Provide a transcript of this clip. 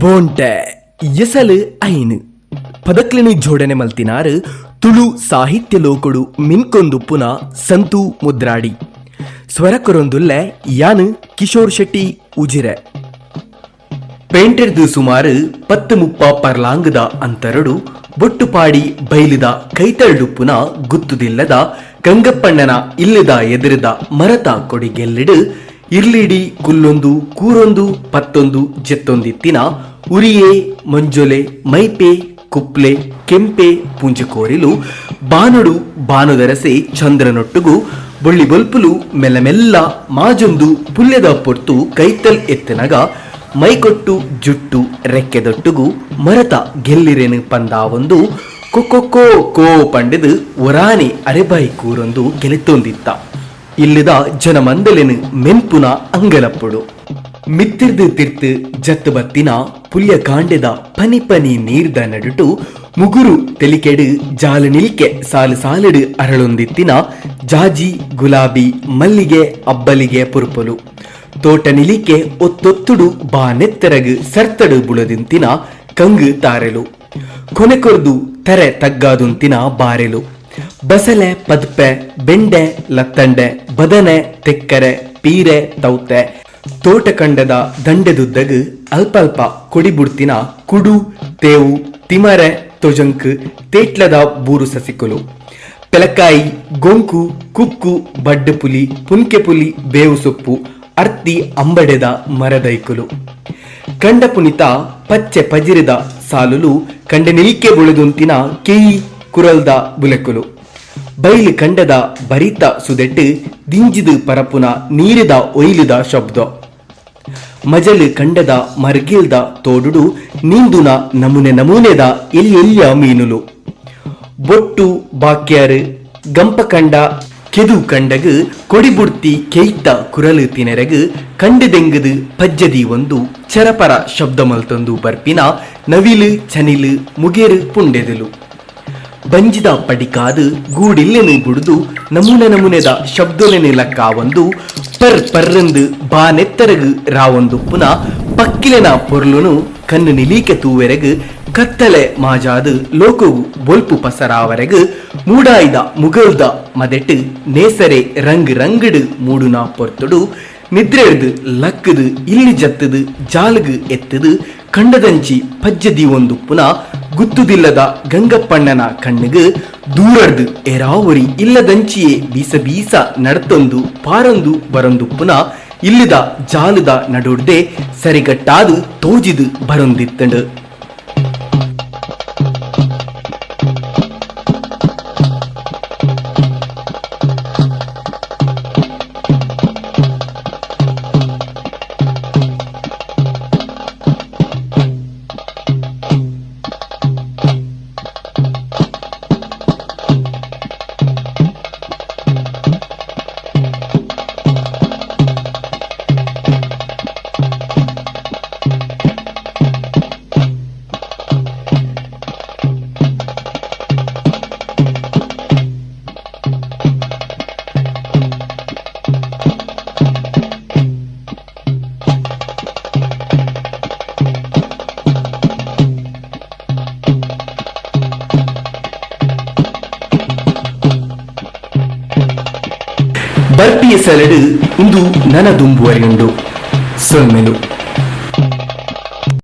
ಬೋಂಟೆ ಎಸಲು ಐನು ಪದಕ್ಲಿನ ಜೋಡಣೆ ಮಲ್ತಿನಾರು ತುಳು ಸಾಹಿತ್ಯ ಲೋಕಡು ಮಿನ್ಕೊಂದುಪ್ಪುನ ಸಂತು ಮುದ್ರಾಡಿ ಸ್ವರಕೊರೊಂದುಲ್ಲೆ ಯಾನು ಕಿಶೋರ್ ಶೆಟ್ಟಿ ಉಜಿರೆ ಪೇಂಟೆರ್ದು ಸುಮಾರು 10-30 ಪರ್ಲಾಂಗದ ಅಂತರಡು ಬೊಟ್ಟುಪಾಡಿ ಬೈಲಿದ ಕೈತಳ್ಳುಪ್ಪುನ ಗುತ್ತುದಿಲ್ಲದ ಗಂಗಪ್ಪಣ್ಣನ ಇಲ್ಲದ ಎದುರದ ಮರತ ಕೊಡಿಗೆಲ್ಲಿಡು ಇರ್ಲಿಡಿ ಕುಲ್ಲೊಂದು ಕೂರೊಂದು ಪತ್ತೊಂದು ಜೆತ್ತೊಂದಿತ್ತಿನ ಉರಿಯೇ ಮಂಜೊಲೆ ಮೈಪೆ ಕುಪ್ಲೆ ಕೆಂಪೆ ಪುಂಜಕೋರಿಲು ಬಾನುಡು ಬಾನುದರಸೆ ಚಂದ್ರನೊಟ್ಟುಗು ಬೊಳ್ಳಿ ಬೊಲ್ಪುಲು ಮೆಲ್ಲಮೆಲ್ಲ ಮಾಜೊಂದು ಪುಲ್ಯದ ಪೊರ್ತು ಕೈತಲ್ ಎತ್ತನಗ ಮೈಕೊಟ್ಟು ಜುಟ್ಟು ರೆಕ್ಕೆದೊಟ್ಟುಗು ಮರತ ಗೆಲ್ಲಿರೆನು ಪಂದಾವೊಂದು ಕೊಕ್ಕೊಕ್ಕೋ ಕೋ ಪಂಡೆದು ಒರಾನೆ ಅರೆಬಾಯಿ ಕೂರೊಂದು ಗೆಲೆತೊಂದಿತ್ತ ಇಲ್ಲಿದ ಜನಮಂದಲೆನು ಮೆಂಪುನ ಅಂಗಲಪ್ಪುಡು ಮಿತ್ತಿರ್ದು ತಿರ್ತು ಜತ್ತು ಬತ್ತಿನ ಪುಲ್ಯ ಕಾಂಡೆದ ಪನಿ ಪನಿ ನೀರ್ದ ನಡುಟು ಮುಗುರು ತೆಲಿಕೆಡು ಜಾಲು ನಿಲ್ಕೆ ಸಾಲು ಸಾಲಿಡು ಅರಳೊಂದಿತ್ತಿನ ಜಾಜಿ ಗುಲಾಬಿ ಮಲ್ಲಿಗೆ ಅಬ್ಬಲಿಗೆ ಪುರುಪುಲು ತೋಟ ನಿಲಿಕೆ ಒತ್ತೊತ್ತುಡು ಬಾ ನೆತ್ತರಗು ಸರ್ತಡು ಬುಳದಿಂತಿನ ಕಂಗು ತಾರೆಲು ಕೊನೆಕೊರ್ದು ತೆರೆ ತಗ್ಗಾದುಂತಿನ ಬಾರೆಲು ಬಸಲೆ ಪದ್ಪೆ ಬೆಂಡೆ ಲತ್ತಂಡೆ ಬದನೆ ತೆಕ್ಕರೆ ಪೀರೆ ತೌತೆ ತೋಟ ಕಂಡದ ದಂಡೆದುದ್ದಗು ಅಲ್ಪಲ್ಪ ಕೊಡಿಬುಡ್ತಿನ ಕುಡು ತೇವು ತಿಮರೆ ತೊಜಂಕು ತೇಟ್ಲದ ಬೂರು ಸಸಿಕುಲು ಪೆಲಕಾಯಿ ಗೊಂಕು ಕುಕ್ಕು ಬಡ್ಡು ಪುಲಿ ಪುನ್ಕೆ ಪುಲಿ ಬೇವು ಸೊಪ್ಪು ಅರ್ತಿ ಅಂಬಡೆದ ಮರದೈಕುಲು ಕಂಡ ಪುನಿತ ಪಚ್ಚೆ ಪಜಿರಿದ ಸಾಲುಲು ಕಂಡ ನಿಲ್ಕೆ ಬುಳೆದುಂತಿನ ಕೇಯಿ ಕುರಲ್ದ ಬುಲೆಕುಲು ಬೈಲು ಕಂಡದ ಬರಿತ ಸುದೆಟ್ಟು ದಿಂಜಿದು ಪರಪುನ ನೀರಿದ ಒಯ್ಲಿದ ಶಬ್ದ ಮಜಲು ಕಂಡದ ಮರ್ಗಿಲ್ದ ತೋಡುಡು ನೀಂದುನ ನಮೂನೆ ನಮೂನೆದ ಎಲ್ಲೆಲ್ಲ ಮೀನುಲು ಬೊಟ್ಟು ಬಾಕ್ಯಾರು ಗಂಪ ಕಂಡ ಕೆದು ಕಂಡಗು ಕೊಡಿಬುಡ್ತಿ ಕೆಯ್ತ ಕುರಲು ತಿನೆರಗು ಕಂಡದೆಂಗದು ಪಜ್ಜದಿ ಒಂದು ಚರಪರ ಶಬ್ದ ಮಲ್ತೊಂದು ಬರ್ಪಿನ ನವಿಲು ಚನಿಲು ಮುಗೇರು ಪುಂಡೆದಲು ಬಂಜಿದ ಪಡಿಕಾದು ಗೂಡಿಲ್ಲೆನು ಬುಡ್ದು ನಮೂನೆ ನಮೂನೆದ ಶಬ್ದೊಲೆನು ಲಕ್ಕ ಒಂದು ಪರ್ ಪರ್ರಂದು ಬಾ ನೆತ್ತರಗು ರಾವೊಂದು ಪುನಃ ಪಕ್ಕಿಲೆನ ಪೊರ್ಲುನು ಕಣ್ಣು ನಿಲೀಕೆ ತೂವೆರೆಗು ಕತ್ತಲೆ ಮಾಜಾದು ಲೋಕವು ಬೊಲ್ಪು ಪಸರಾವರೆಗು ಮೂಡಾಯ್ದ ಮುಗಲ್ದ ಮದೆಟ್ಟು ನೇಸರೆ ರಂಗ್ ರಂಗಡು ಮೂಡುನ ಪೊರ್ತುಡು ನಿದ್ರೆಡ್ದು ಲಕ್ಕದು ಇಲ್ಲಿ ಜತ್ತದು ಜಾಲಗು ಎತ್ತದು ಕಂಡದಂಚಿ ಪಜ್ಜದಿ ಒಂದು ಪುನಃ ಗುತ್ತುದಿಲ್ಲದ ಗಂಗಪ್ಪಣ್ಣನ ಕಣ್ಣಿಗೆ ದೂರಡ್ದು ಎರಾವರಿ ಇಲ್ಲದಂಚಿಯೇ ಬೀಸ ಬೀಸ ನಡತೊಂದು ಪಾರೊಂದು ಬರೊಂದು ಪುನಃ ಇಲ್ಲಿದ ಜಾಲದ ನಡುಡ್ದೆ ಸರಿಗಟ್ಟಾದು ತೋಜಿದು ಬರೊಂದಿತ್ತಂಡು ಬರ್ಪಿಯ ಸಲಡು ಇಂದು ನನದುಂಬುವರೆಯುಂಡು ಸೊಲ್ಮೆಲು